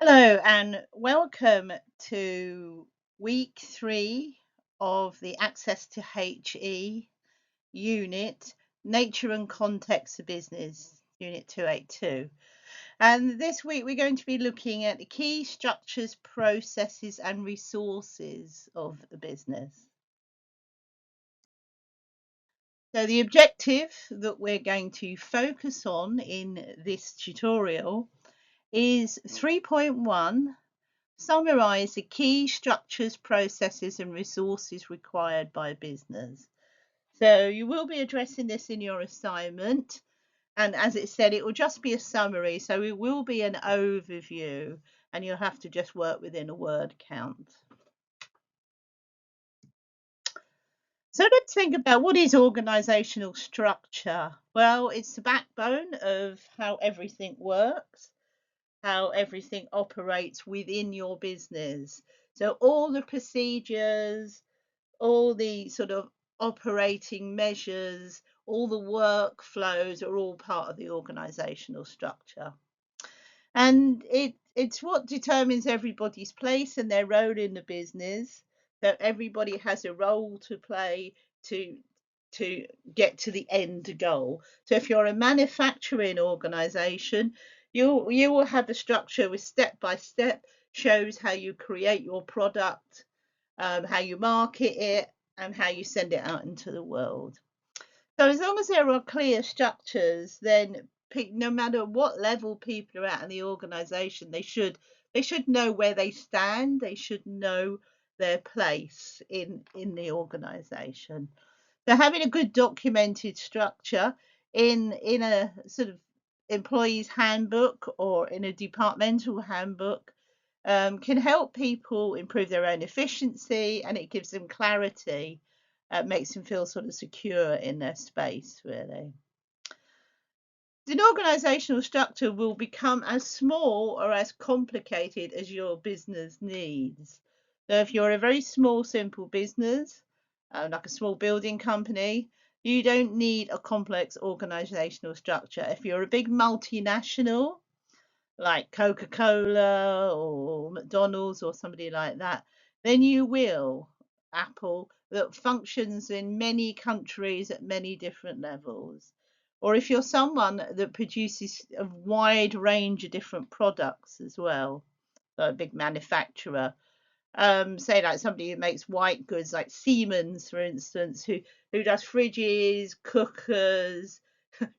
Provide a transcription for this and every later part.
Hello and welcome to week 3 of the Access to HE unit, Nature and Context of Business, Unit 282. And this week we're going to be looking at the key structures, processes, and resources of the business. So, the objective that we're going to focus on in this tutorial is 3.1. Summarize the key structures, processes, and resources required by business. So you will be addressing this in your assignment. And as it said, it will just be a summary. So it will be an overview and you'll have to just work within a word count. So let's think about what is organizational structure. Well, it's the backbone of how everything works, how everything operates within your business. So all the procedures, all the sort of operating measures, all the workflows are all part of the organizational structure. And it's what determines everybody's place and their role in the business. So everybody has a role to play to to get to the end goal. So if you're a manufacturing organization, you will have a structure with step by step shows how you create your product, how you market it, and how you send it out into the world. So as long as there are clear structures, then no matter what level people are at in the organisation, they should know where they stand. They should know their place in the organisation. So having a good documented structure in a sort of employee's handbook or in a departmental handbook can help people improve their own efficiency, and it gives them clarity. Makes them feel sort of secure in their space, really. An organizational structure will become as small or as complicated as your business needs. So if you're a very small, simple business, like a small building company, you don't need a complex organizational structure. If you're a big multinational, like Coca-Cola or McDonald's or somebody like that, then you will, Apple, that functions in many countries at many different levels. Or if you're someone that produces a wide range of different products as well, so a big manufacturer, say like somebody who makes white goods, like Siemens, for instance, who does fridges, cookers,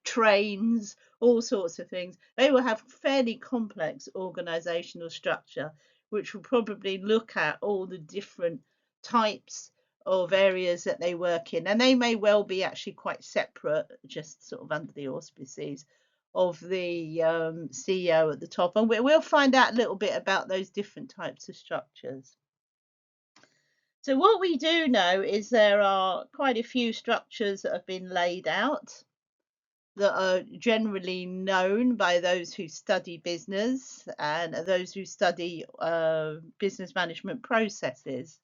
trains, all sorts of things. They will have fairly complex organizational structure, which will probably look at all the different types of areas that they work in, and they may well be actually quite separate, just sort of under the auspices of the CEO at the top. And we'll find out a little bit about those different types of structures. So what we do know is there are quite a few structures that have been laid out that are generally known by those who study business and those who study business management processes.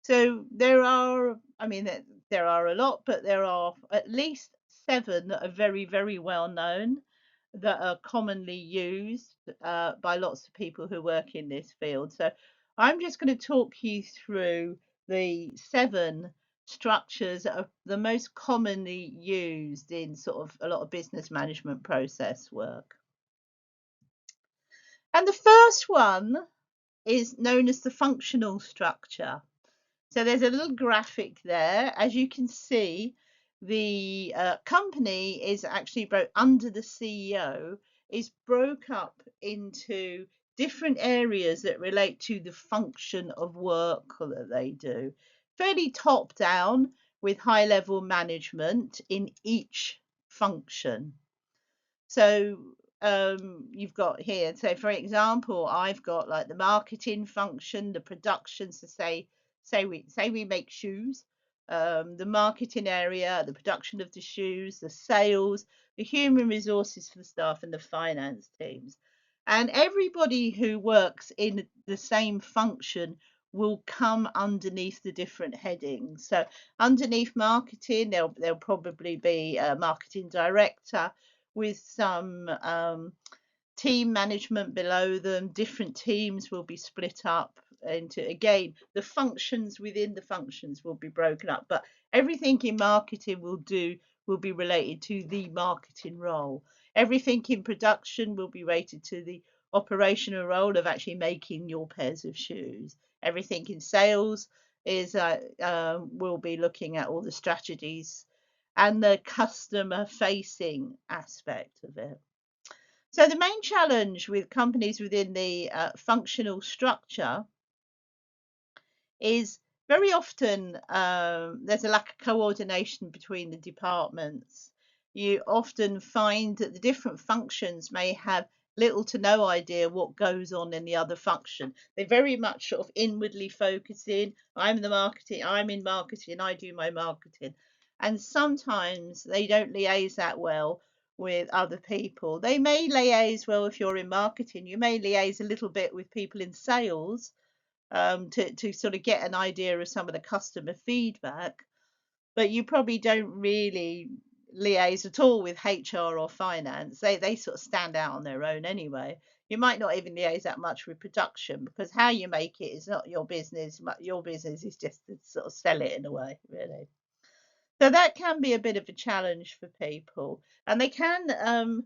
So there are a lot, but there are at least 7 that are very, very well known, that are commonly used by lots of people who work in this field. So I'm just going to talk you through the 7 structures that are the most commonly used in sort of a lot of business management process work. And the first one is known as the functional structure. So there's a little graphic there. As you can see, the company is actually under the CEO is broke up into different areas that relate to the function of work that they do. Fairly top down with high level management in each function. So you've got here, so for example, I've got like the marketing function, the production, so say we make shoes, the marketing area, the production of the shoes, the sales, the human resources for the staff, and the finance teams. And everybody who works in the same function will come underneath the different headings. So underneath marketing, there'll probably be a marketing director with some team management below them. Different teams will be split up into, again, the functions within the functions will be broken up, but everything in marketing will be related to the marketing role. Everything in production will be related to the operational role of actually making your pairs of shoes. Everything in sales is will be looking at all the strategies and the customer facing aspect of it. So the main challenge with companies within the functional structure is very often there's a lack of coordination between the departments. You often find that the different functions may have little to no idea what goes on in the other function. They're very much sort of inwardly focusing. I'm in marketing, I do my marketing. And sometimes they don't liaise that well with other people. They may liaise well if you're in marketing, you may liaise a little bit with people in sales to sort of get an idea of some of the customer feedback, but you probably don't really liaise at all with HR or finance. They sort of stand out on their own anyway. You might not even liaise that much with production because how you make it is not your business. Your business is just to sort of sell it in a way, really. So that can be a bit of a challenge for people, and they can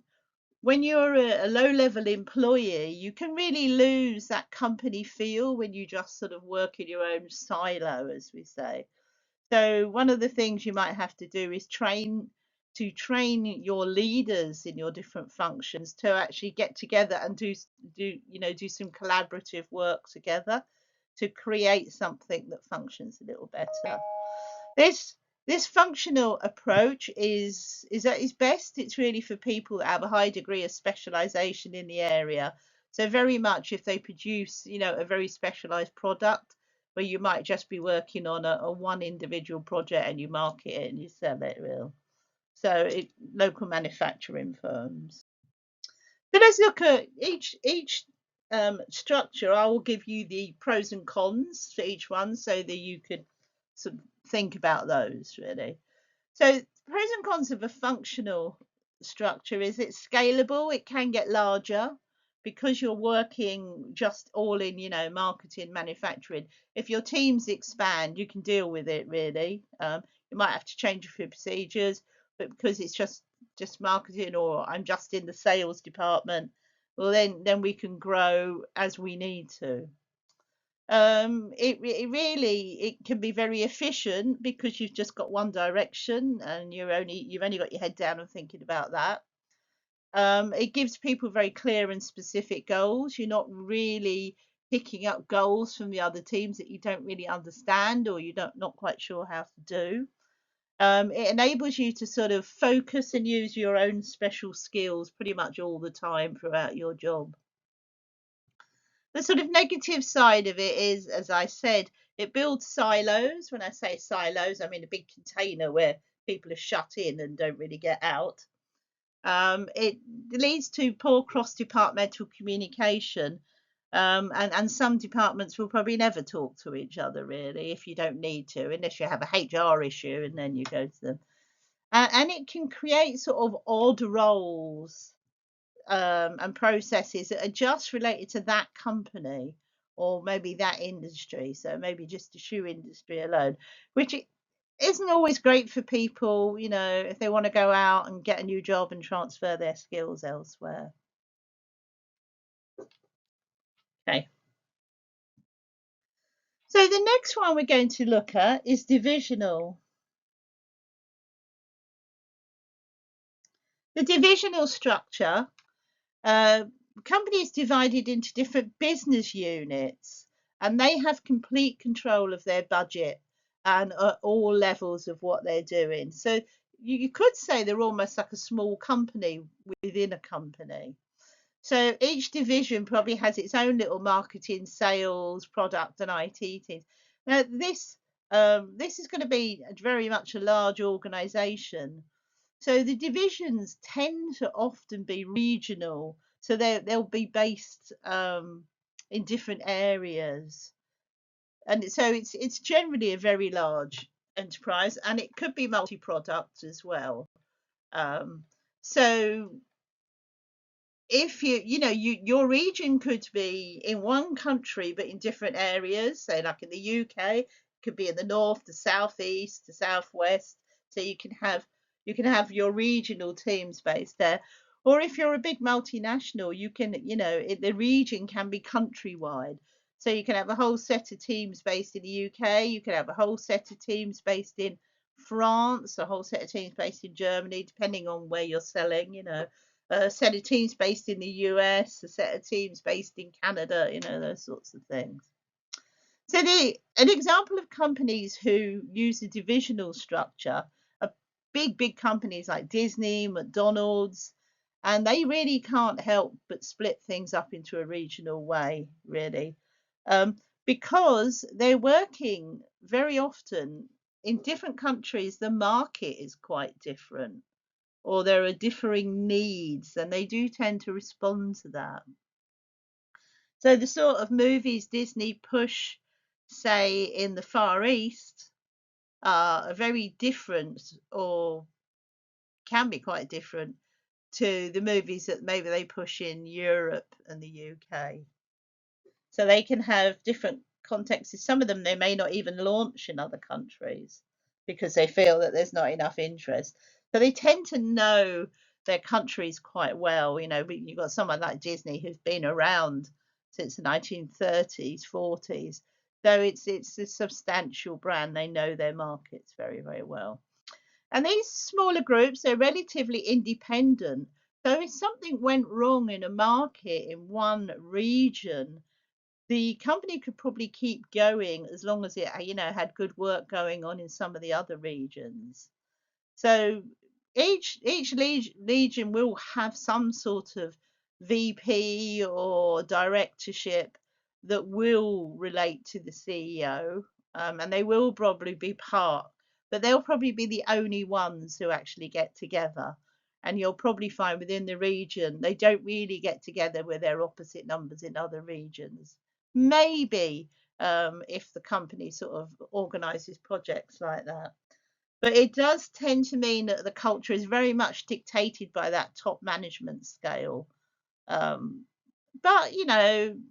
when you're a low level employee, you can really lose that company feel when you just sort of work in your own silo, as we say. So one of the things you might have to do is train your leaders in your different functions to actually get together and do some collaborative work together to create something that functions a little better. This this functional approach is at its best. It's really for people that have a high degree of specialization in the area. So very much if they produce, a very specialized product where you might just be working on a one individual project and you market it and you sell it real. So local manufacturing firms. So let's look at each structure. I will give you the pros and cons for each one so that you could sort of think about those really. So pros and cons of a functional structure is it's scalable. It can get larger because you're working just all in, marketing, manufacturing. If your teams expand, you can deal with it really. You might have to change a few procedures, but because it's just marketing or I'm just in the sales department, well then we can grow as we need to. It can be very efficient because you've just got one direction and you've only got your head down and thinking about that. It gives people very clear and specific goals. You're not really picking up goals from the other teams that you don't really understand or not quite sure how to do. It enables you to sort of focus and use your own special skills pretty much all the time throughout your job. The sort of negative side of it is, as I said, it builds silos. When I say silos, I mean a big container where people are shut in and don't really get out. It leads to poor cross-departmental communication, and some departments will probably never talk to each other really if you don't need to, unless you have a HR issue and then you go to them. And it can create sort of odd roles and processes that are just related to that company or maybe that industry. So maybe just the shoe industry alone, which isn't always great for people, if they want to go out and get a new job and transfer their skills elsewhere. Okay. So the next one we're going to look at is divisional. The divisional structure, company is divided into different business units and they have complete control of their budget and at all levels of what they're doing. So you could say they're almost like a small company within a company. So each division probably has its own little marketing, sales, product, and IT teams. Now this is going to be very much a large organisation. So the divisions tend to often be regional. So they'll be based in different areas, and so it's generally a very large enterprise, and it could be multi-product as well. Um, so if your region could be in one country but in different areas, say like in the UK, it could be in the north, the southeast, the southwest. So you can have your regional teams based there. Or if you're a big multinational, the region can be countrywide. So you can have a whole set of teams based in the UK, you can have a whole set of teams based in France, a whole set of teams based in Germany, depending on where you're selling. A set of teams based in the US, a set of teams based in Canada, those sorts of things. So an example of companies who use a divisional structure are big companies like Disney, McDonald's, and they really can't help but split things up into a regional way, really, because they're working very often in different countries. The market is quite different, or there are differing needs, and they do tend to respond to that. So the sort of movies Disney push, say, in the Far East, are very different, or can be quite different, to the movies that maybe they push in Europe and the UK. So they can have different contexts. Some of them they may not even launch in other countries because they feel that there's not enough interest. So they tend to know their countries quite well. But you've got someone like Disney who's been around since the 1930s, 40s. So it's a substantial brand. They know their markets very, very well. And these smaller groups, they're relatively independent. So if something went wrong in a market in one region, the company could probably keep going as long as it had good work going on in some of the other regions. So each legion will have some sort of VP or directorship that will relate to the CEO, and they will probably be but they'll probably be the only ones who actually get together. And you'll probably find within the region they don't really get together with their opposite numbers in other regions. Maybe if the company sort of organises projects like that. But it does tend to mean that the culture is very much dictated by that top management scale. Um, but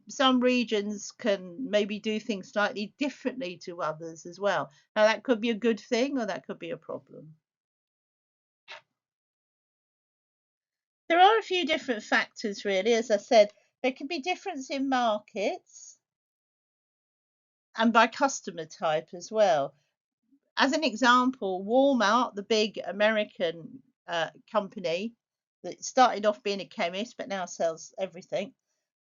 some regions can maybe do things slightly differently to others as well. Now that could be a good thing or that could be a problem. There are a few different factors, really. As I said, there can be difference in markets and by customer type as well. As an example, Walmart, the big American company that started off being a chemist but now sells everything,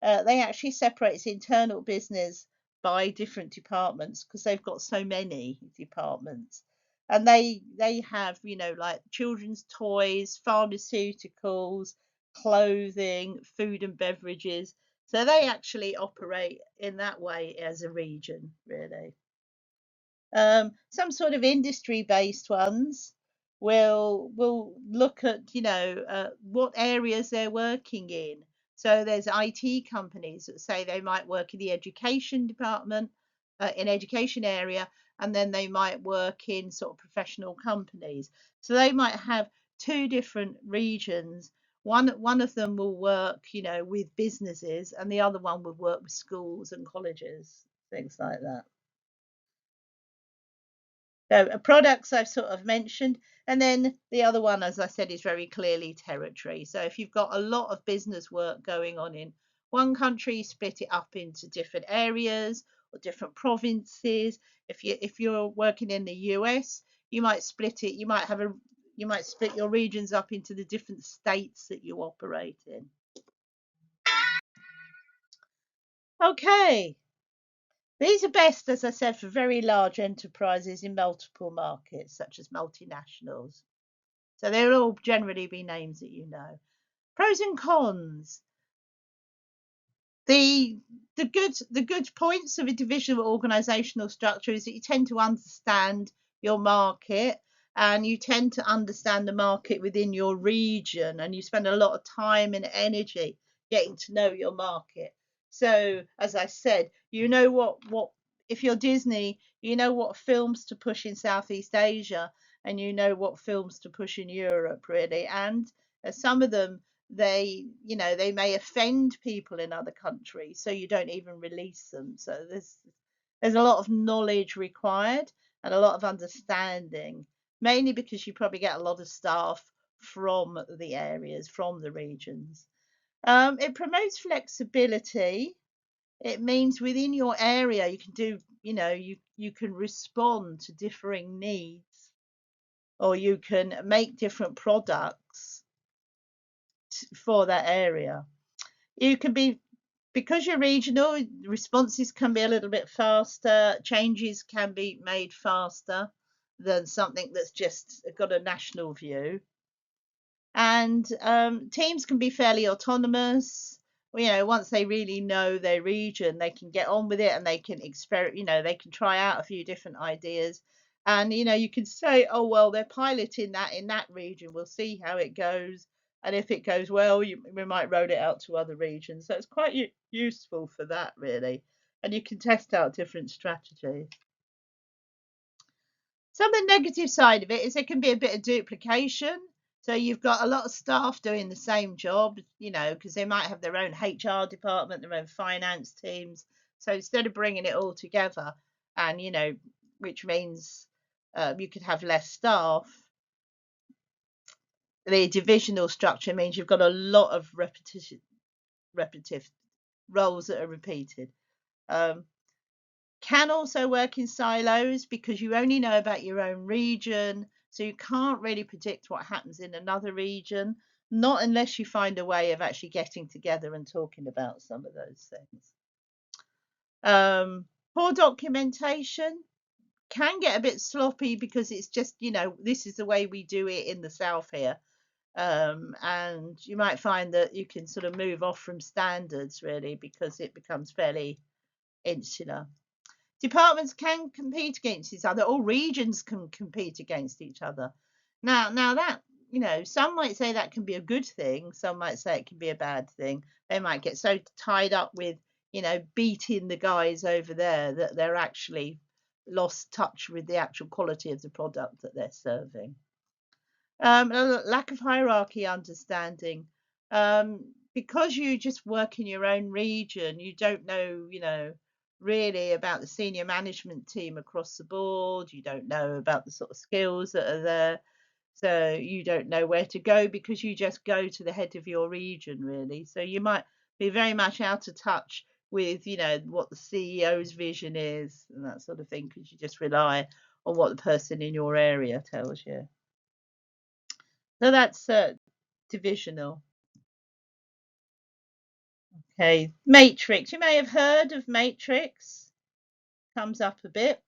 they actually separate its internal business by different departments because they've got so many departments. And they have, like children's toys, pharmaceuticals, clothing, food and beverages. So they actually operate in that way as a region, really. Some sort of industry based ones will look at what areas they're working in. So there's IT companies that say they might work in the education department, in education area, and then they might work in sort of professional companies. So they might have two different regions. One of them will work with businesses, and the other one will work with schools and colleges, things like that. So products I've sort of mentioned, and then the other one, as I said, is very clearly territory. So if you've got a lot of business work going on in one country, split it up into different areas or different provinces. If you're working in the US, you might split it. You might split your regions up into the different states that you operate in. Okay, these are best, as I said, for very large enterprises in multiple markets, such as multinationals. So they'll all generally be names that you know. Pros and cons. The the good points of a divisional organizational structure is that you tend to understand your market, and you tend to understand the market within your region, and you spend a lot of time and energy getting to know your market. So as I said, what if you're Disney, you know what films to push in Southeast Asia, and you know what films to push in Europe, really. And some of them they may offend people in other countries, so you don't even release them. So there's a lot of knowledge required and a lot of understanding, mainly because you probably get a lot of staff from the areas, from the regions. It promotes flexibility. It means within your area you can do, you can respond to differing needs, or you can make different products for that area. You can be, because you're regional, responses can be a little bit faster, changes can be made faster than something that's just got a national view. And teams can be fairly autonomous. Once they really know their region, they can get on with it and they can experiment. They can try out a few different ideas, and you can say, oh well, they're piloting that in that region. We'll see how it goes, and if it goes well, we might roll it out to other regions. So it's quite useful for that, really, and you can test out different strategies. Some of the negative side of it is there can be a bit of duplication. So you've got a lot of staff doing the same job, because they might have their own HR department, their own finance teams. So instead of bringing it all together, and which means you could have less staff, the divisional structure means you've got a lot of repetitive roles that are repeated. Can also work in silos because you only know about your own region, so you can't really predict what happens in another region, not unless you find a way of actually getting together and talking about some of those things. Poor documentation can get a bit sloppy because it's just, this is the way we do it in the south here. And you might find that you can sort of move off from standards really because it becomes fairly insular. Departments can compete against each other, or regions can compete against each other. Now that, some might say that can be a good thing, some might say it can be a bad thing. They might get so tied up with, beating the guys over there that they're actually lost touch with the actual quality of the product that they're serving. A lack of hierarchy understanding. Because you just work in your own region, you don't know, really about the senior management team across the board. You don't know about the sort of skills that are there. So you don't know where to go because you just go to the head of your region, really. So you might be very much out of touch with, what the CEO's vision is and that sort of thing, because you just rely on what the person in your area tells you. So that's divisional. Okay, matrix. You may have heard of matrix. Comes up a bit.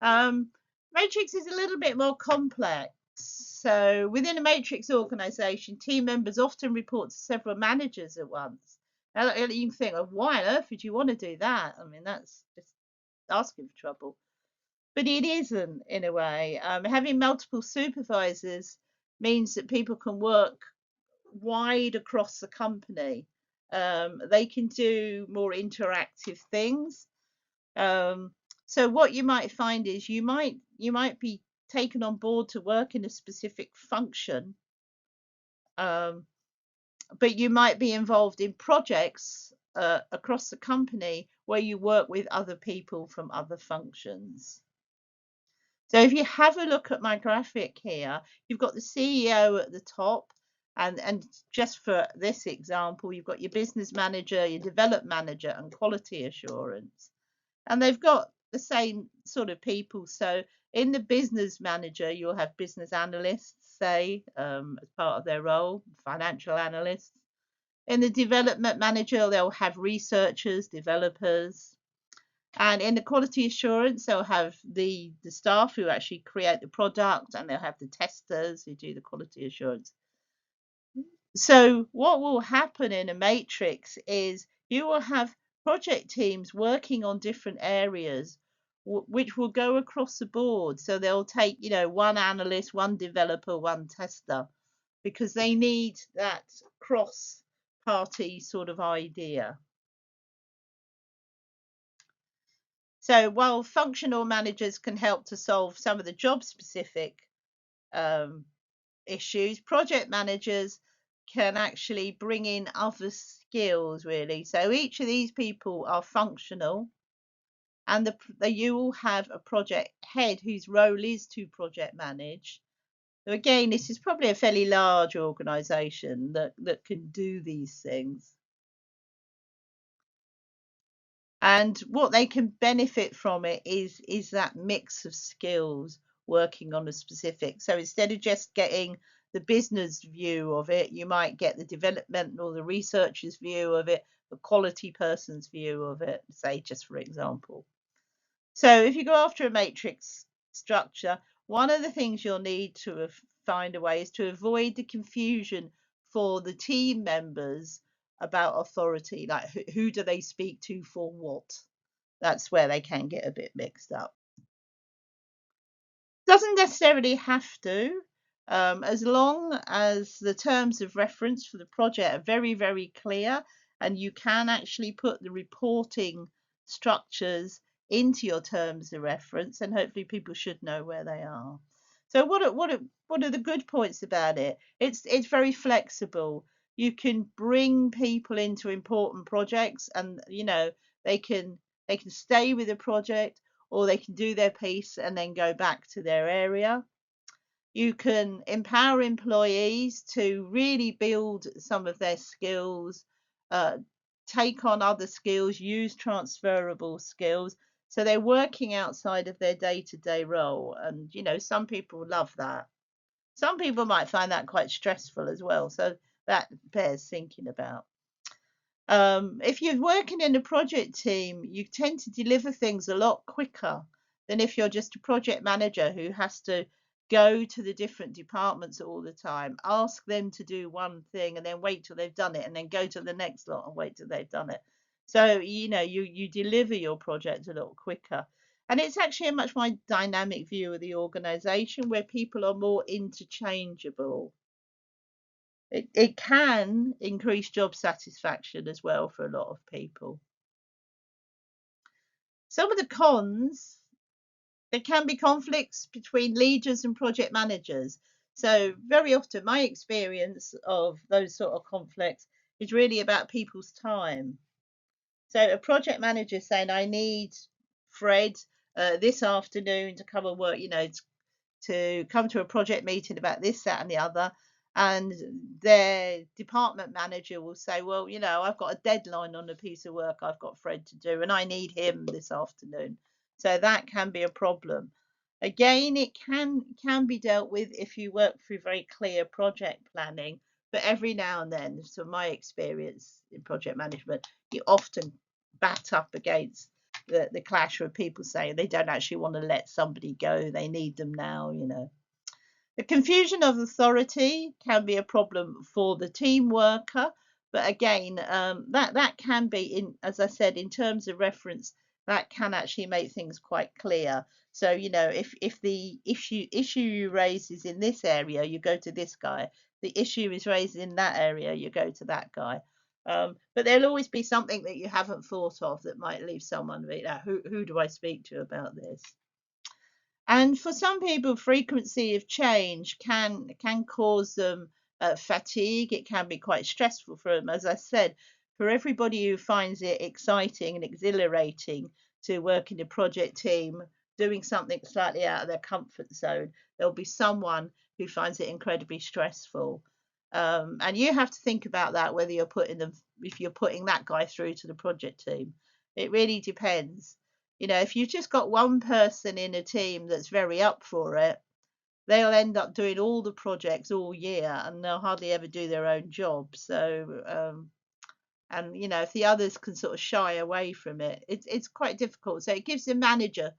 Matrix is a little bit more complex. So within a matrix organization, team members often report to several managers at once. Now, you can think of why on earth would you want to do that? I mean, that's just asking for trouble. But it isn't in a way. Having multiple supervisors means that people can work wide across the company. They can do more interactive things. So what you might find is you might be taken on board to work in a specific function, but you might be involved in projects across the company where you work with other people from other functions. So if you have a look at my graphic here, you've got the CEO at the top, and just for this example, you've got your business manager, your development manager, and quality assurance. And they've got the same sort of people. So in the business manager, you'll have business analysts, say, as part of their role, financial analysts. In the development manager, they'll have researchers, developers. And in the quality assurance, they'll have the staff who actually create the product, and they'll have the testers who do the quality assurance. So what will happen in a matrix is you will have project teams working on different areas, which will go across the board. So they'll take, one analyst, one developer, one tester, because they need that cross-party sort of idea. So while functional managers can help to solve some of the job-specific issues, project managers can actually bring in other skills really. So each of these people are functional, and you will have a project head whose role is to project manage. So again, this is probably a fairly large organization that can do these things. And what they can benefit from it is that mix of skills working on a specific. So instead of just getting the business view of it, you might get the development or the researcher's view of it, the quality person's view of it, say, just for example. So if you go after a matrix structure, one of the things you'll need to find a way is to avoid the confusion for the team members about authority, like who do they speak to for what? That's where they can get a bit mixed up. Doesn't necessarily have to, as long as the terms of reference for the project are very, very clear and you can actually put the reporting structures into your terms of reference, and hopefully people should know where they are. So what are the good points about it? It's very flexible. You can bring people into important projects, and they can they can stay with the project, or they can do their piece and then go back to their area. You can empower employees to really build some of their skills, uh, take on other skills, use transferable skills. So they're working outside of their day to day role. And, some people love that. Some people might find that quite stressful as well. So that bears thinking about. If you're working in a project team, you tend to deliver things a lot quicker than if you're just a project manager who has to go to the different departments all the time, ask them to do one thing and then wait till they've done it, and then go to the next lot and wait till they've done it. So, you deliver your project a lot quicker. And it's actually a much more dynamic view of the organization where people are more interchangeable. It can increase job satisfaction as well for a lot of people. Some of the cons, there can be conflicts between leaders and project managers. So very often my experience of those sort of conflicts is really about people's time. So a project manager saying, I need Fred this afternoon to come and work, to come to a project meeting about this, that, and the other. And their department manager will say, well, I've got a deadline on a piece of work I've got Fred to do, and I need him this afternoon. So that can be a problem. Again, it can be dealt with if you work through very clear project planning, but every now and then, so my experience in project management, you often bat up against the clash where people say they don't actually want to let somebody go, they need them now. The confusion of authority can be a problem for the team worker, but again, that can be, in as I said, in terms of reference, that can actually make things quite clear. So if the issue you raise is in this area, you go to this guy. The issue is raised in that area, you go to that guy. But there'll always be something that you haven't thought of that might leave someone be like, who do I speak to about this? And for some people, frequency of change can cause them fatigue. It can be quite stressful for them. As I said, for everybody who finds it exciting and exhilarating to work in a project team, doing something slightly out of their comfort zone, there'll be someone who finds it incredibly stressful. And you have to think about that, whether you're putting them, if you're putting that guy through to the project team. It really depends. If you've just got one person in a team that's very up for it, they'll end up doing all the projects all year and they'll hardly ever do their own job. So, and if the others can sort of shy away from it, it's quite difficult. So it gives the manager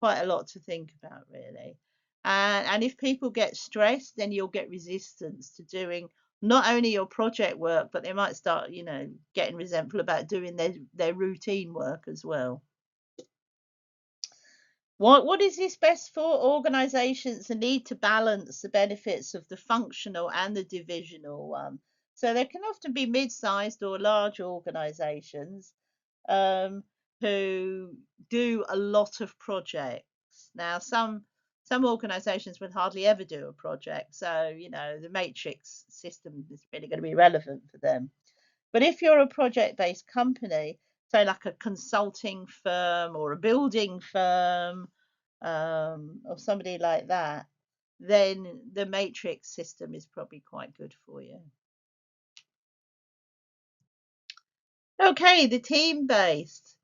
quite a lot to think about, really. And if people get stressed, then you'll get resistance to doing not only your project work, but they might start, getting resentful about doing their routine work as well. What is this best for? Organizations that need to balance the benefits of the functional and the divisional one. So there can often be mid-sized or large organizations um, who do a lot of projects. Now, Some organizations will hardly ever do a project. So, the matrix system is really going to be relevant for them. But if you're a project-based company, so like a consulting firm or a building firm, or somebody like that, then the matrix system is probably quite good for you. Okay, the team-based.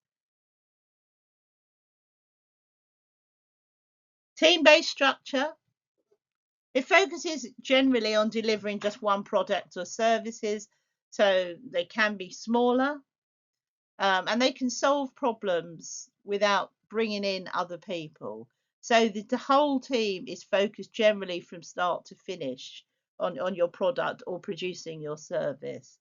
Team-based structure. It focuses generally on delivering just one product or services, so they can be smaller, and they can solve problems without bringing in other people. So the whole team is focused generally from start to finish on your product or producing your service.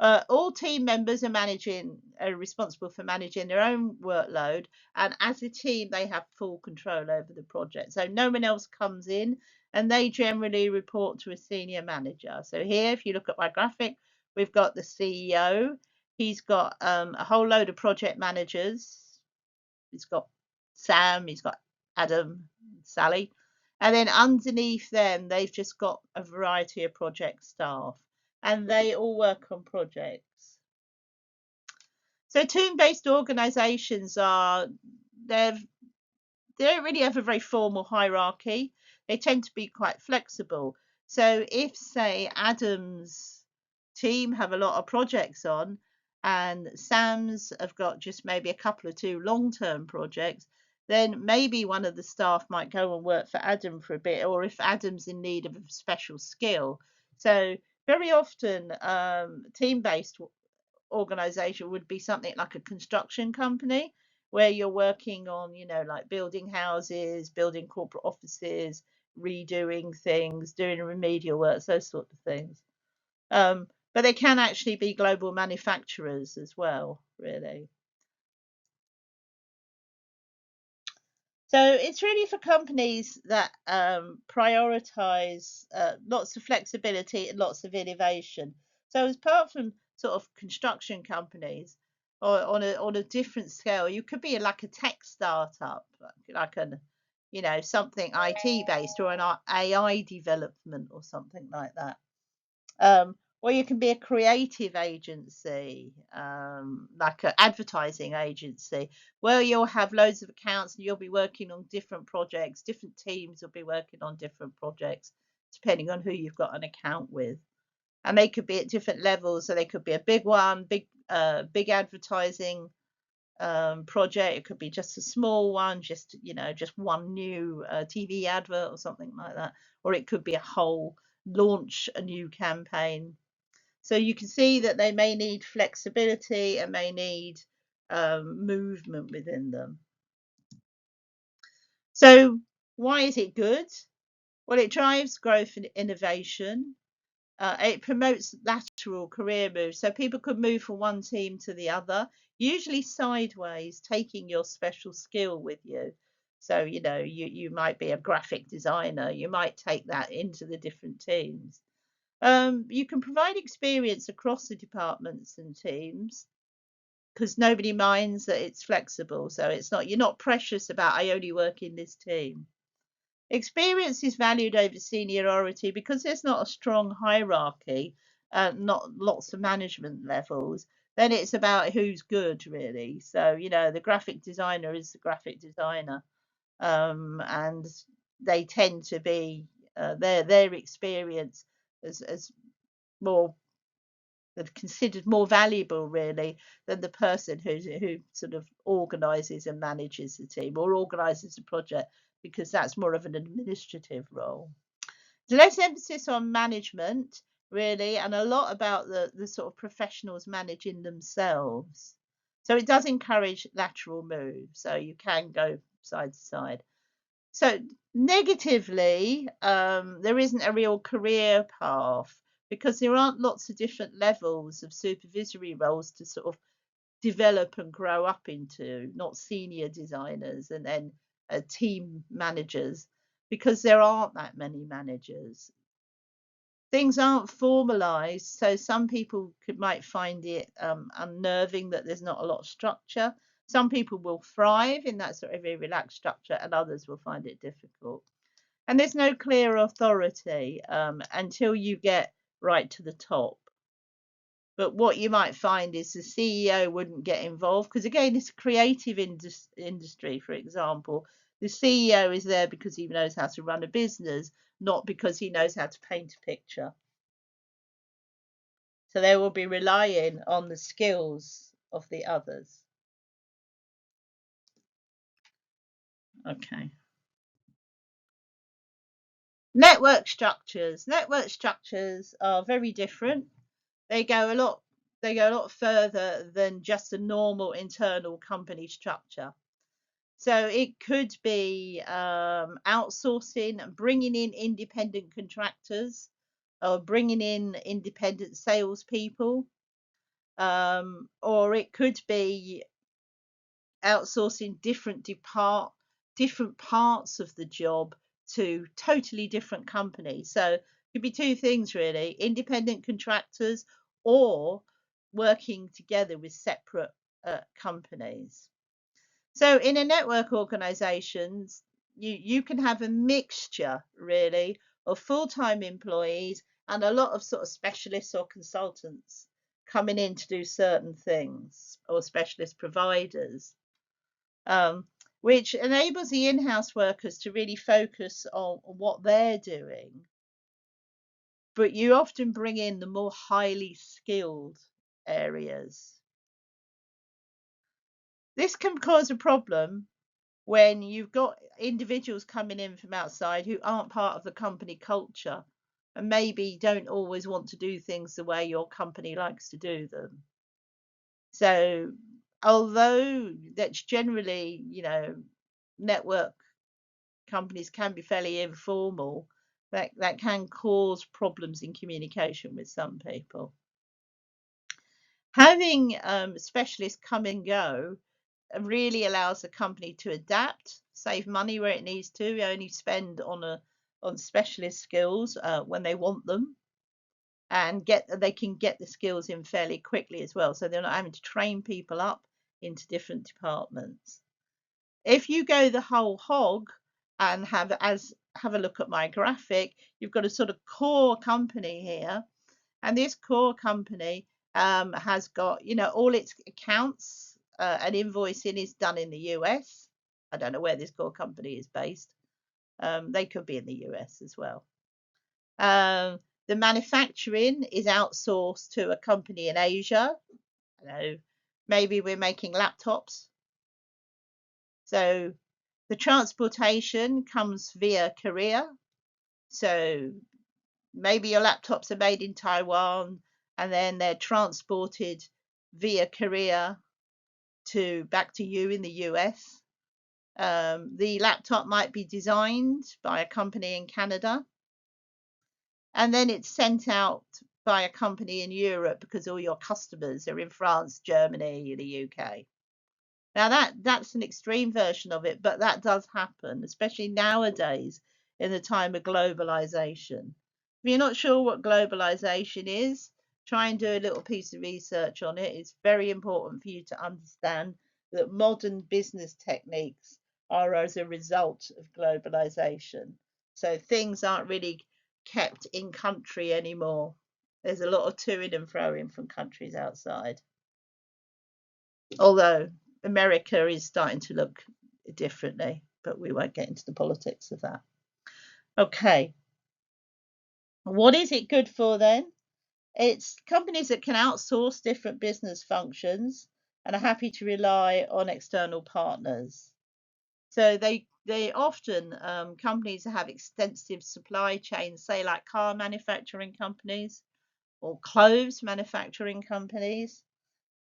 All team members are responsible for managing their own workload, and as a team, they have full control over the project. So no one else comes in, and they generally report to a senior manager. So here, if you look at my graphic, we've got the CEO. He's got a whole load of project managers. He's got Sam. He's got Adam, Sally, and then underneath them, they've just got a variety of project staff, and they all work on projects. So team-based organizations they don't really have a very formal hierarchy. They tend to be quite flexible. So if, say, Adam's team have a lot of projects on and Sam's have got just maybe a couple of two long-term projects, then maybe one of the staff might go and work for Adam for a bit, or if Adam's in need of a special skill. So very often, team-based organization would be something like a construction company where you're working on, like building houses, building corporate offices, redoing things, doing remedial work, those sort of things. But they can actually be global manufacturers as well, really. So it's really for companies that prioritize lots of flexibility and lots of innovation. So apart from sort of construction companies, or on a different scale, you could be like a tech startup, like an something IT based or an AI development or something like that. Or you can be a creative agency, like an advertising agency, where you'll have loads of accounts and you'll be working on different projects. Different teams will be working on different projects, depending on who you've got an account with. And they could be at different levels. So they could be a big one, big advertising project. It could be just a small one, just one new TV advert or something like that. Or it could be a whole launch a new campaign. So you can see that they may need flexibility and may need movement within them. So why is it good? Well, it drives growth and innovation. It promotes lateral career moves, so people could move from one team to the other, usually sideways, taking your special skill with you. So, you might be a graphic designer, you might take that into the different teams. You can provide experience across the departments and teams because nobody minds that it's flexible. So you're not precious about I only work in this team. Experience is valued over seniority because there's not a strong hierarchy, not lots of management levels. Then it's about who's good, really. So, the graphic designer is the graphic designer, and they tend to be their experience as more considered more valuable really than the person who sort of organizes and manages the team or organizes the project, because that's more of an administrative role. There's less emphasis on management really, and a lot about the sort of professionals managing themselves. So it does encourage lateral moves, so you can go side to side. So negatively, there isn't a real career path because there aren't lots of different levels of supervisory roles to sort of develop and grow up into, not senior designers and then team managers, because there aren't that many managers. Things aren't formalized, so some people might find it unnerving that there's not a lot of structure. Some people will thrive in that sort of very relaxed structure, and others will find it difficult. And there's no clear authority until you get right to the top. But what you might find is the CEO wouldn't get involved because, again, it's a creative industry, for example. The CEO is there because he knows how to run a business, not because he knows how to paint a picture. So they will be relying on the skills of the others. Okay. Network structures. Network structures are very different. They go a lot further than just a normal internal company structure. So it could be outsourcing, bringing in independent contractors, or bringing in independent salespeople, or it could be outsourcing different parts of the job to totally different companies. So it could be two things really: independent contractors or working together with separate companies. So in a network organizations, you can have a mixture really of full-time employees and a lot of sort of specialists or consultants coming in to do certain things, or specialist providers, um, which enables the in-house workers to really focus on what they're doing. But you often bring in the more highly skilled areas. This can cause a problem when you've got individuals coming in from outside who aren't part of the company culture and maybe don't always want to do things the way your company likes to do them. So, although that's generally, network companies can be fairly informal, that can cause problems in communication with some people. Having specialists come and go really allows the company to adapt, save money where it needs to, only spend on specialist skills when they want them, and they can get the skills in fairly quickly as well. So they're not having to train people up into different departments. If you go the whole hog and have a look at my graphic, you've got a sort of core company here, and this core company has got, all its accounts and invoicing is done in the US. I don't know where this core company is based. They could be in the US as well. The manufacturing is outsourced to a company in Asia. Maybe we're making laptops. So the transportation comes via Korea. So maybe your laptops are made in Taiwan and then they're transported via Korea back to you in the US. The laptop might be designed by a company in Canada, and then it's sent out by a company in Europe because all your customers are in France, Germany, the UK. Now that's an extreme version of it, but that does happen, especially nowadays in the time of globalization. If you're not sure what globalization is, try and do a little piece of research on it. It's very important for you to understand that modern business techniques are as a result of globalization. So things aren't really kept in country anymore. There's a lot of toing and froing from countries outside. Although America is starting to look differently, but we won't get into the politics of that. Okay, what is it good for then? It's companies that can outsource different business functions and are happy to rely on external partners. So they often companies that have extensive supply chains, say like car manufacturing companies or clothes manufacturing companies,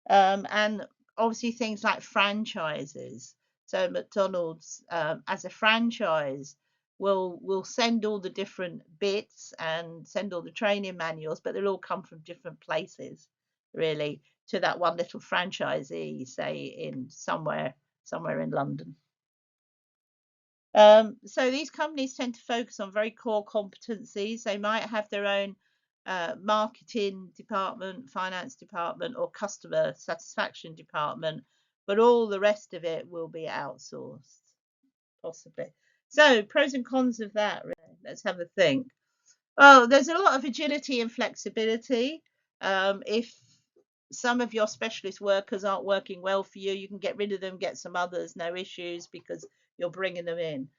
and obviously things like franchises. So McDonald's, as a franchise, will send all the different bits and send all the training manuals, but they'll all come from different places, really, to that one little franchisee, say in somewhere in London. So these companies tend to focus on very core competencies. They might have their own marketing department, finance department, or customer satisfaction department, but all the rest of it will be outsourced, possibly. So, pros and cons of that, really. Let's have a think. Well, there's a lot of agility and flexibility. If some of your specialist workers aren't working well for you, you can get rid of them, get some others, no issues because you're bringing them in.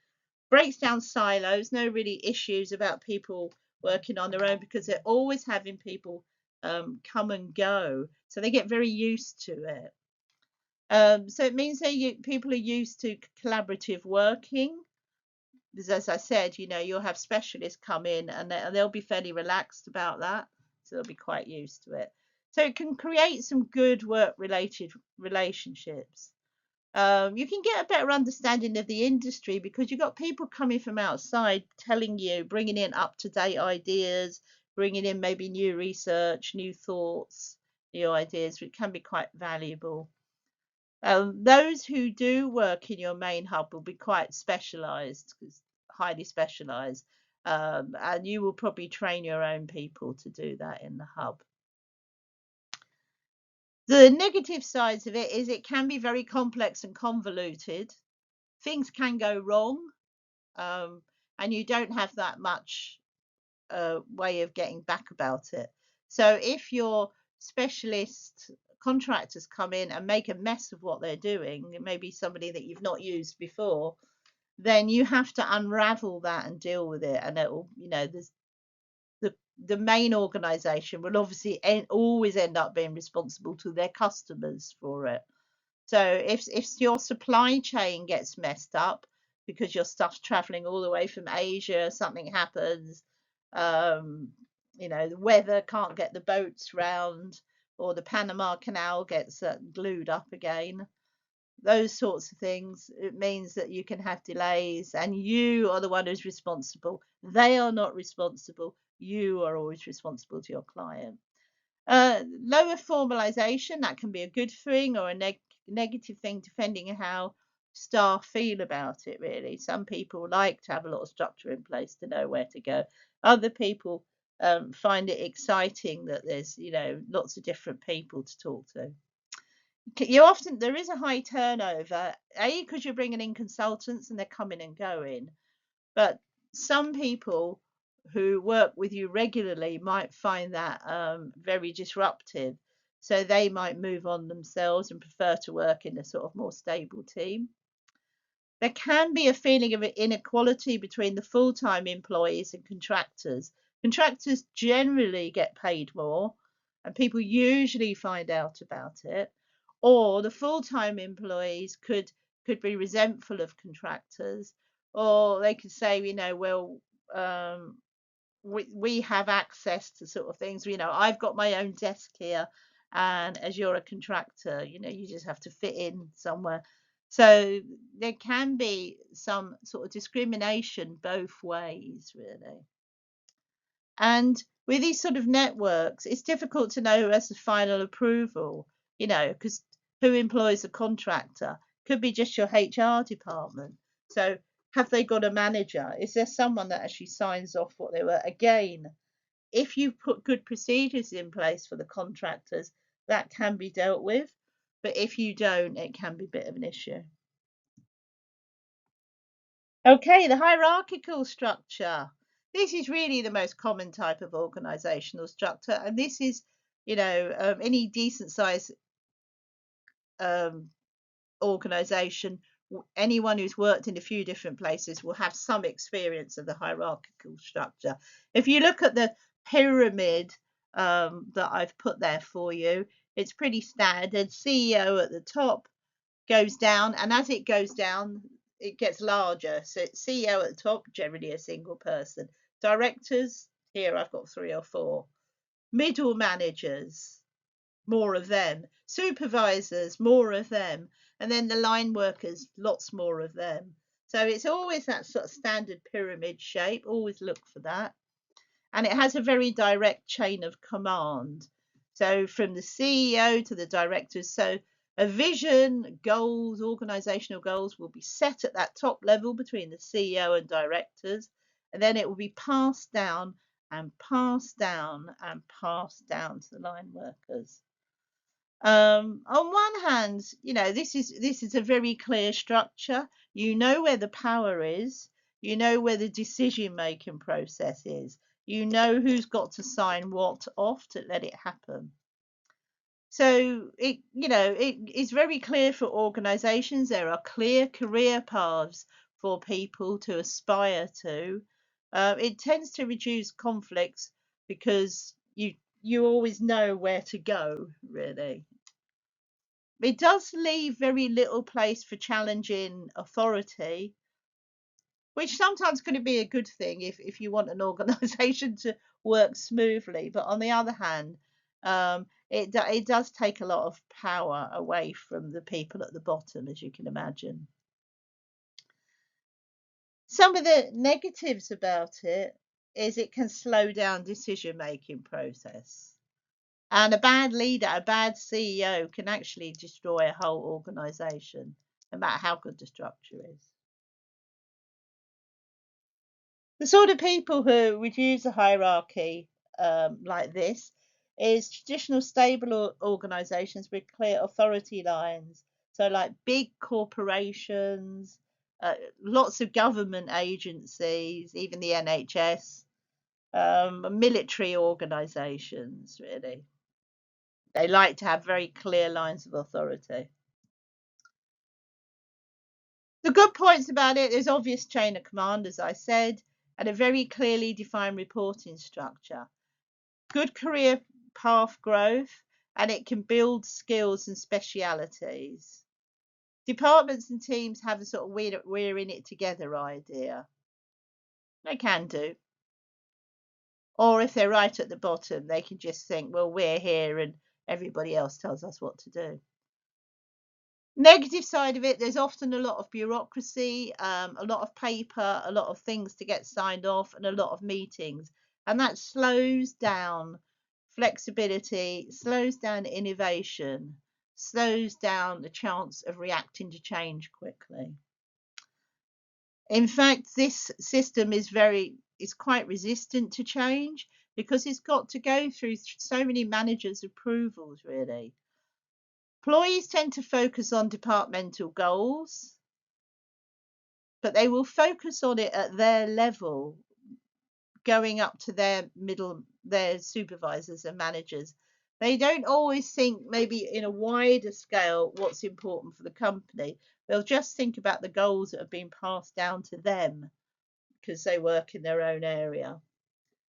Breaks down silos, no really issues about people working on their own because they're always having people come and go. So they get very used to it. So it means that people are used to collaborative working. Because as I said, you'll have specialists come in and they'll be fairly relaxed about that. So they'll be quite used to it. So it can create some good work related relationships. You can get a better understanding of the industry because you've got people coming from outside telling you, bringing in up to date ideas, bringing in maybe new research, new thoughts, new ideas, which can be quite valuable. Those who do work in your main hub will be quite specialised, highly specialised, and you will probably train your own people to do that in the hub. The negative sides of it is it can be very complex and convoluted. Things can go wrong, and you don't have that much way of getting back about it. So if your specialist contractors come in and make a mess of what they're doing, it may be somebody that you've not used before, then you have to unravel that and deal with it. And it'll, there's the main organization will obviously always end up being responsible to their customers for it. So if your supply chain gets messed up because your stuff's traveling all the way from Asia, something happens, um, the weather can't get the boats round, or the Panama Canal gets glued up again. Those sorts of things, it means that you can have delays, and you are the one who's responsible. They are not responsible. You are always responsible to your client. Lower formalization, that can be a good thing or a negative thing, depending on how staff feel about it, really. Some people like to have a lot of structure in place to know where to go. Other people find it exciting that there's, lots of different people to talk to. There is a high turnover, A, because you're bringing in consultants and they're coming and going. But some people who work with you regularly might find that very disruptive. So they might move on themselves and prefer to work in a sort of more stable team. There can be a feeling of inequality between the full-time employees and contractors. Contractors generally get paid more, and people usually find out about it. Or the full-time employees could be resentful of contractors, or they could say, well, we have access to sort of things. I've got my own desk here, and as you're a contractor, you just have to fit in somewhere. So there can be some sort of discrimination both ways, really. And with these sort of networks, it's difficult to know who has the final approval, because who employs a contractor could be just your HR department. So have they got a manager? Is there someone that actually signs off what they were? Again, if you put good procedures in place for the contractors, that can be dealt with. But if you don't, it can be a bit of an issue. Okay, the hierarchical structure. This is really the most common type of organizational structure, and this is, any decent size um, organization, anyone who's worked in a few different places will have some experience of the hierarchical structure. If you look at the pyramid that I've put there for you, it's pretty standard. CEO at the top goes down, and as it goes down, it gets larger. So it's CEO at the top, generally a single person. Directors, here I've got 3 or 4. Middle managers, more of them. Supervisors, more of them. And then the line workers, lots more of them. So it's always that sort of standard pyramid shape. Always look for that. And it has a very direct chain of command. So from the CEO to the directors. So a vision, goals, organizational goals will be set at that top level between the CEO and directors. And then it will be passed down and passed down and passed down to the line workers. On one hand, this is a very clear structure. You know where the power is. You know where the decision making process is. You know who's got to sign what off to let it happen. So it is very clear for organizations. There are clear career paths for people to aspire to. It tends to reduce conflicts because you always know where to go, really. It does leave very little place for challenging authority, which sometimes could be a good thing if you want an organization to work smoothly. But on the other hand, it does take a lot of power away from the people at the bottom, as you can imagine. Some of the negatives about it is it can slow down decision making process. And a bad leader, a bad CEO can actually destroy a whole organization, no matter how good the structure is. The sort of people who would use a hierarchy like this is traditional stable organizations with clear authority lines. So, like big corporations, lots of government agencies, even the NHS, military organizations, really. They like to have very clear lines of authority. The good points about it is obvious chain of command, as I said, and a very clearly defined reporting structure. Good career path growth, and it can build skills and specialities. Departments and teams have a sort of we're in it together idea. They can do. Or if they're right at the bottom, they can just think, well, we're here and everybody else tells us what to do. Negative side of it, there's often a lot of bureaucracy, a lot of paper, a lot of things to get signed off, and a lot of meetings. And that slows down flexibility, slows down innovation, slows down the chance of reacting to change quickly. In fact, this system is quite resistant to change because it's got to go through so many managers' approvals, really. Employees tend to focus on departmental goals, but they will focus on it at their level, going up to their supervisors and managers. They don't always think maybe in a wider scale what's important for the company. They'll just think about the goals that have been passed down to them because they work in their own area.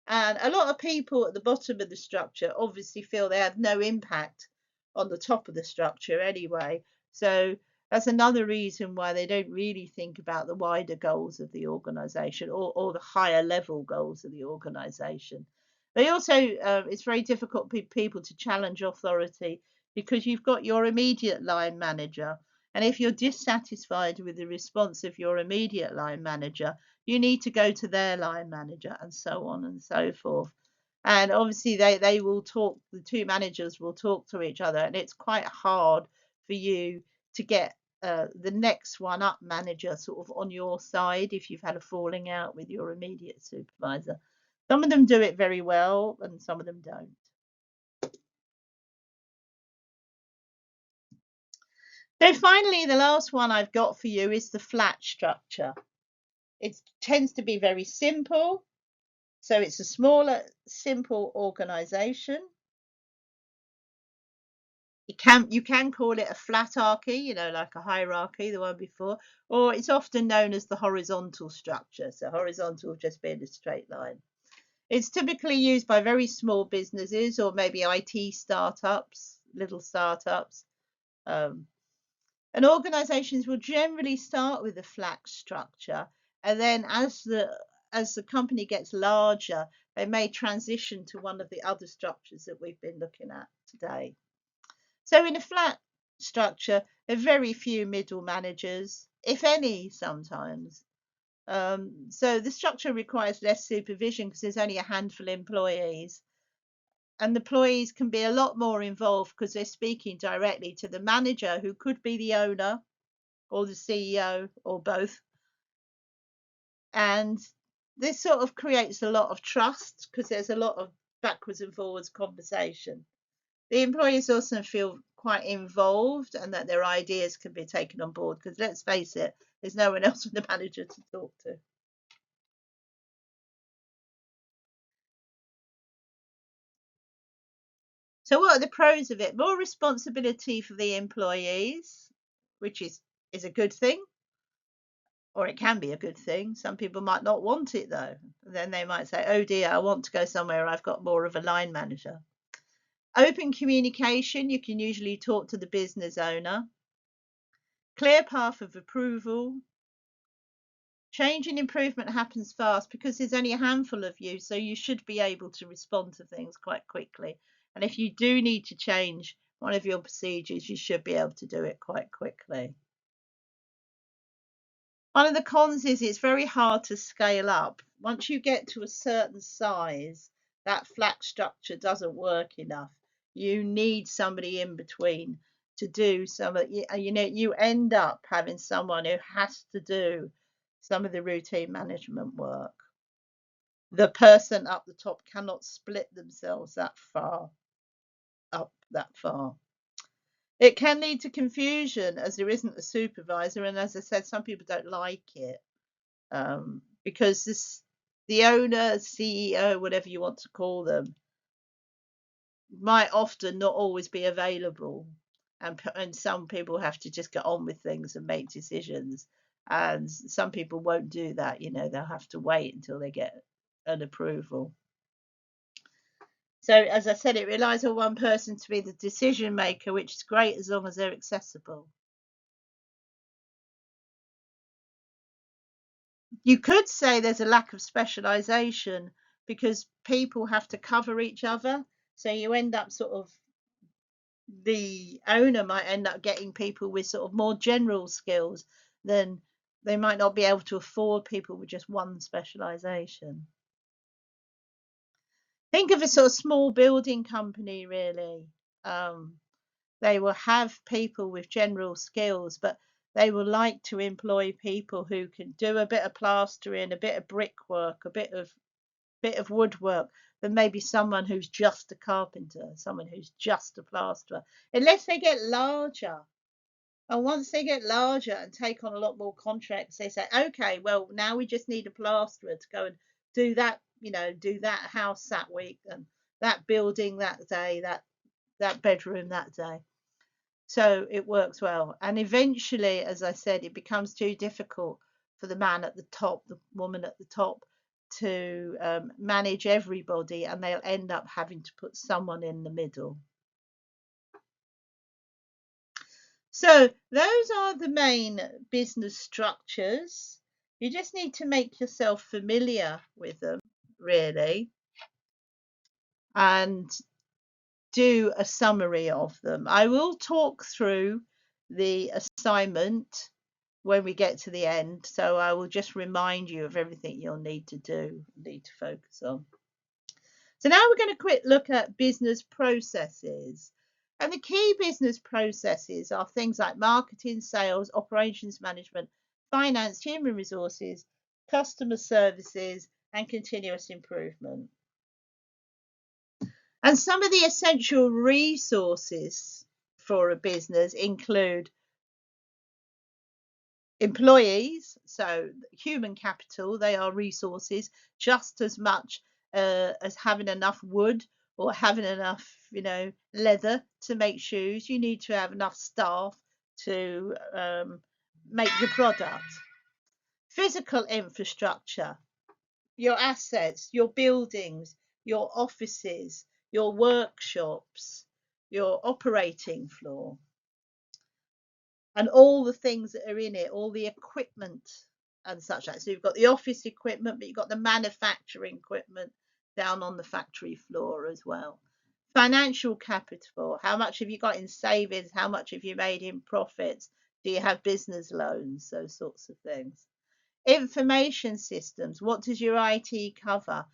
And a lot of people at the bottom of the structure obviously feel they have no impact on the top of the structure anyway. So that's another reason why they don't really think about the wider goals of the organization or the higher level goals of the organization. They also, it's very difficult for people to challenge authority because you've got your immediate line manager. And if you're dissatisfied with the response of your immediate line manager, you need to go to their line manager and so on and so forth. And obviously they will talk, the two managers will talk to each other, and it's quite hard for you to get the next one up manager sort of on your side if you've had a falling out with your immediate supervisor. Some of them do it very well and some of them don't. So finally, the last one I've got for you is the flat structure. It tends to be very simple. So it's a smaller, simple organization. You can call it a flatarchy, like a hierarchy, the one before, or it's often known as the horizontal structure. So horizontal just being a straight line. It's typically used by very small businesses or maybe IT startups, little startups. Um, and organizations will generally start with a flat structure, and then as the company gets larger, they may transition to one of the other structures that we've been looking at today. So in a flat structure, there are very few middle managers, if any, sometimes. So the structure requires less supervision because there's only a handful of employees. And the employees can be a lot more involved because they're speaking directly to the manager, who could be the owner or the CEO or both. And this sort of creates a lot of trust because there's a lot of backwards and forwards conversation. The employees also feel quite involved and that their ideas can be taken on board because let's face it, there's no one else but the manager to talk to. So what are the pros of it? More responsibility for the employees, which is a good thing, or it can be a good thing. Some people might not want it though. Then they might say, oh dear, I want to go somewhere I've got more of a line manager. Open communication, you can usually talk to the business owner. Clear path of approval. Change and improvement happens fast because there's only a handful of you, so you should be able to respond to things quite quickly. And if you do need to change one of your procedures, you should be able to do it quite quickly. One of the cons is it's very hard to scale up. Once you get to a certain size, that flat structure doesn't work enough. You need somebody in between to do some of you end up having someone who has to do some of the routine management work. The person up the top cannot split themselves that far up that far. It can lead to confusion as there isn't a supervisor, and as I said, some people don't like it because the owner, CEO, whatever you want to call them, might often not always be available, and some people have to just get on with things and make decisions, and some people won't do that. They'll have to wait until they get an approval. So, as I said, it relies on one person to be the decision maker, which is great as long as they're accessible. You could say there's a lack of specialization because people have to cover each other. So you end up the owner might end up getting people with sort of more general skills than they might not be able to afford people with just one specialization. Think of a sort of small building company, really. Um, they will have people with general skills, but they will like to employ people who can do a bit of plastering, a bit of brickwork, a bit of woodwork, than maybe someone who's just a carpenter, someone who's just a plasterer, unless they get larger. And once they get larger and take on a lot more contracts, they say, okay, well, now we just need a plasterer to go and do that, do that house that week and that building that day, that bedroom that day. So it works well. And eventually, as I said, it becomes too difficult for the man at the top, the woman at the top, to manage everybody, and they'll end up having to put someone in the middle. So those are the main business structures. You just need to make yourself familiar with them, really, and do a summary of them. I will talk through the assignment when we get to the end, so I will just remind you of everything you'll need to focus on. So now we're going to quick look at business processes. And the key business processes are things like marketing, sales, operations management, finance, human resources, customer services, and continuous improvement. And some of the essential resources for a business include employees, so human capital. They are resources just as much as having enough wood or having enough, leather to make shoes. You need to have enough staff to make your product. Physical infrastructure, your assets, your buildings, your offices, your workshops, your operating floor, and all the things that are in it, all the equipment and such like. So you've got the office equipment, but you've got the manufacturing equipment down on the factory floor as well. Financial capital, how much have you got in savings? How much have you made in profits? Do you have business loans? Those sorts of things. Information systems, what does your IT cover?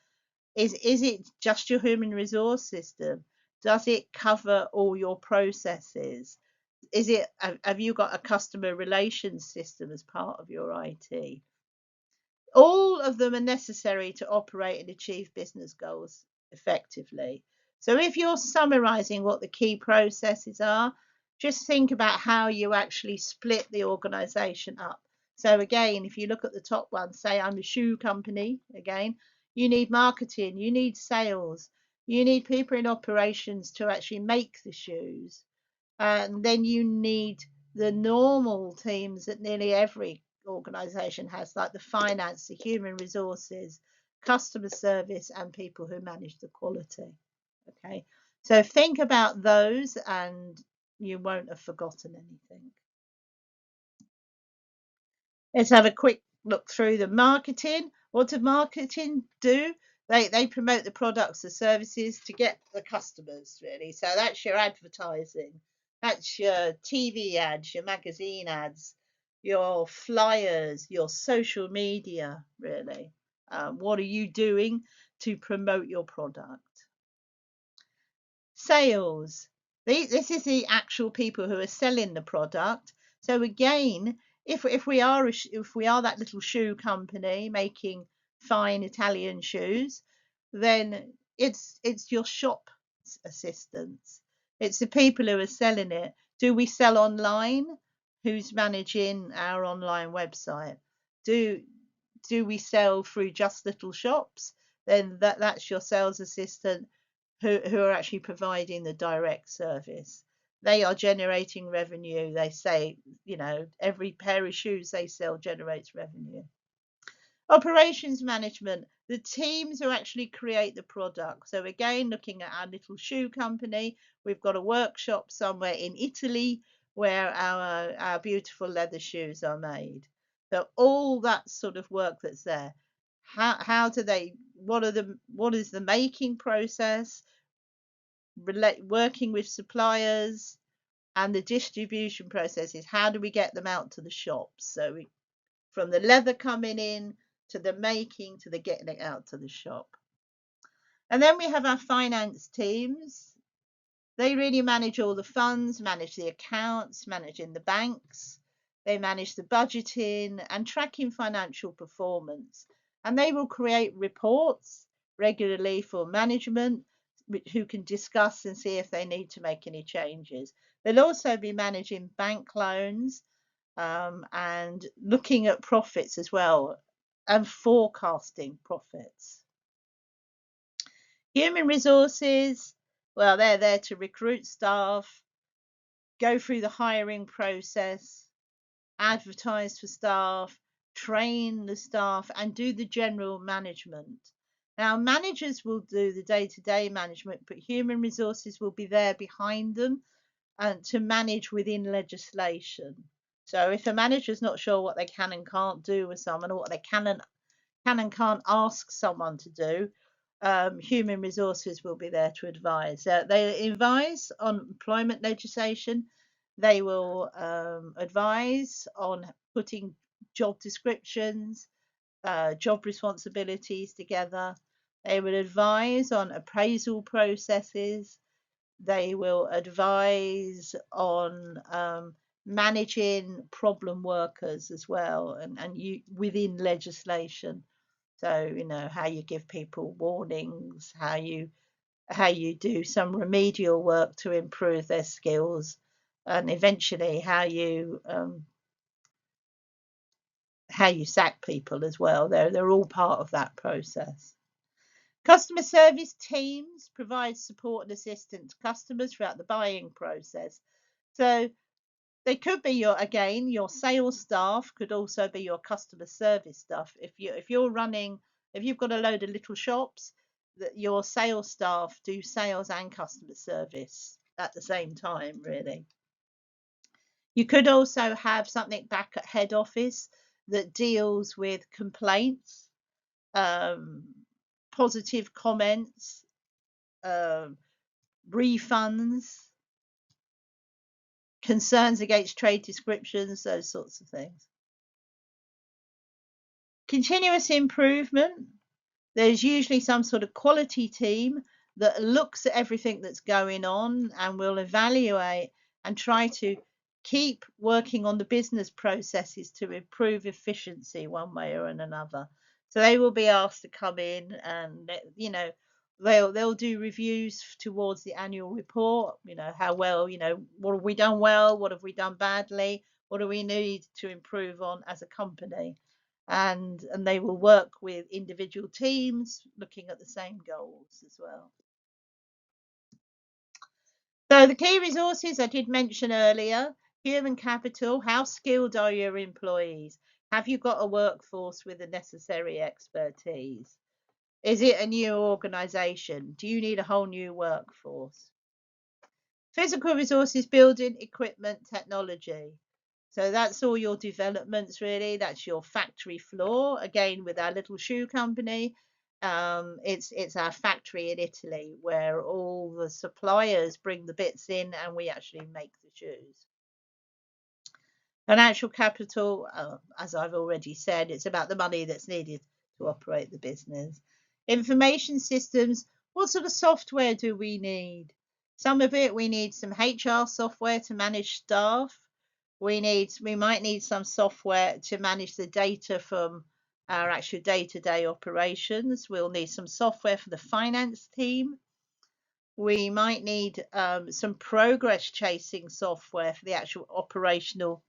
Is it just your human resource system? Does it cover all your processes? Have you got a customer relations system as part of your IT? All of them are necessary to operate and achieve business goals effectively. So if you're summarizing what the key processes are, just think about how you actually split the organization up. So again, if you look at the top one, say I'm a shoe company, again, you need marketing, you need sales, You need people in operations to actually make the shoes. And then you need the normal teams that nearly every organization has, like the finance, the human resources, customer service, and people who manage the quality. Okay. So think about those and you won't have forgotten anything. Let's have a quick look through the marketing. What does marketing do? They promote the products or services to get the customers, really. So that's your advertising, that's your TV ads, your magazine ads, your flyers, your social media, really. What are you doing to promote your product? Sales. This is the actual people who are selling the product. So again, if we are if we are that little shoe company making fine Italian shoes, then it's your shop assistants. It's the people who are selling it. Do we sell online? Who's managing our online website? Do do we sell through just little shops? Then that's your sales assistant who are actually providing the direct service. They are generating revenue. They say, every pair of shoes they sell generates revenue. Operations management, the teams who actually create the product. So again, looking at our little shoe company, we've got a workshop somewhere in Italy where our beautiful leather shoes are made. So all that sort of work that's there. How do they, what is the making process? Working with suppliers and the distribution processes. How do we get them out to the shops? So from the leather coming in to the making to the getting it out to the shop. And then we have our finance teams. They really manage all the funds, manage the accounts, managing the banks. They manage the budgeting and tracking financial performance. And they will create reports regularly for management who can discuss and see if they need to make any changes. They'll also be managing bank loans and looking at profits as well and forecasting profits. Human resources, well, they're there to recruit staff, go through the hiring process, advertise for staff, train the staff, and do the general management. Now, managers will do the day to day management, but human resources will be there behind them and to manage within legislation. So, if a manager is not sure what they can and can't do with someone or what they can and can't ask someone to do, human resources will be there to advise. They advise on employment legislation. They will advise on putting job descriptions, job responsibilities together. They will advise on appraisal processes. They will advise on managing problem workers as well, and you within legislation. So, how you give people warnings, how you do some remedial work to improve their skills, and eventually how you sack people as well. They're all part of that process. Customer service teams provide support and assistance to customers throughout the buying process. So they could be your sales staff could also be your customer service staff. If you've got a load of little shops, that your sales staff do sales and customer service at the same time, really. You could also have something back at head office that deals with complaints, um, positive comments, um, refunds, concerns against trade descriptions, those sorts of things. Continuous improvement. There's usually some sort of quality team that looks at everything that's going on and will evaluate and try to keep working on the business processes to improve efficiency one way or another. So they will be asked to come in and they'll do reviews towards the annual report, how well, what have we done well, what have we done badly, what do we need to improve on as a company, and they will work with individual teams looking at the same goals as well. So the key resources I did mention earlier: human capital. How skilled are your employees? Have you got a workforce with the necessary expertise? Is it a new organization? Do you need a whole new workforce? Physical resources: building, equipment, technology. So that's all your developments, really. That's your factory floor. Again, with our little shoe company, it's our factory in Italy where all the suppliers bring the bits in and we actually make the shoes. Financial capital, as I've already said, it's about the money that's needed to operate the business. Information systems: what sort of software do we need? Some of it, we need some HR software to manage staff. We might need some software to manage the data from our actual day-to-day operations. We'll need some software for the finance team. We might need some progress chasing software for the actual operational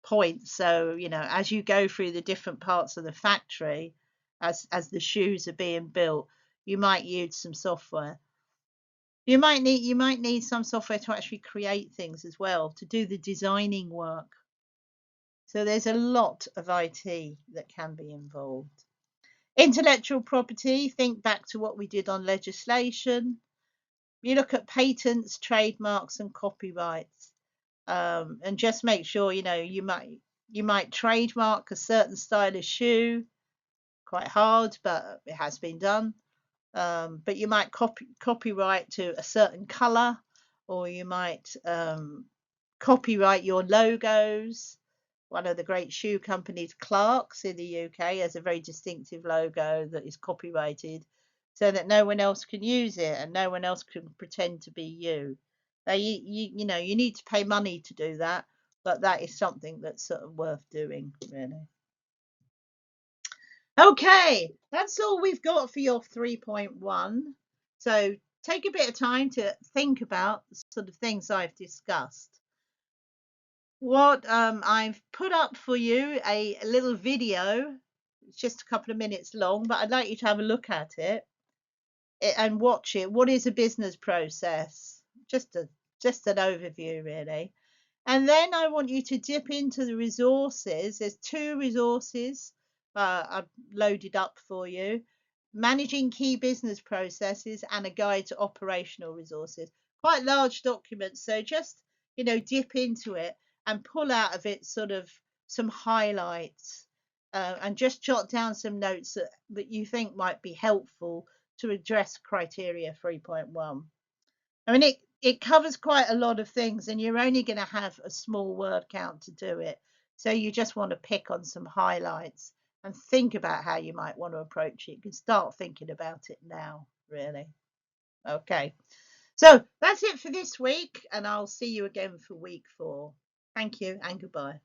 point. So, as you go through the different parts of the factory, as the shoes are being built, you might use some software. You might need some software to actually create things as well, to do the designing work. So there's a lot of IT that can be involved. Intellectual property: think back to what we did on legislation. You look at patents, trademarks, and copyrights. And just make sure you might trademark a certain style of shoe. Quite hard, but it has been done. But you might copyright to a certain color, or you might copyright your logos. One of the great shoe companies, Clark's in the UK, has a very distinctive logo that is copyrighted so that no one else can use it and no one else can pretend to be you. Now, you need to pay money to do that, but that is something that's sort of worth doing, really. Okay, that's all we've got for your 3.1. So take a bit of time to think about the sort of things I've discussed. What I've put up for you a little video. It's just a couple of minutes long, but I'd like you to have a look at it and watch it. What is a business process? Just an overview, really. And then I want you to dip into the resources. There's two resources I've loaded up for you: managing key business processes and a guide to operational resources. Quite large documents, so just dip into it and pull out of it sort of some highlights, and just jot down some notes that you think might be helpful to address criteria 3.1. I mean, it covers quite a lot of things, and you're only going to have a small word count to do it. So you just want to pick on some highlights and think about how you might want to approach it. You can start thinking about it now, really. Okay. So that's it for this week, and I'll see you again for week 4. Thank you and goodbye.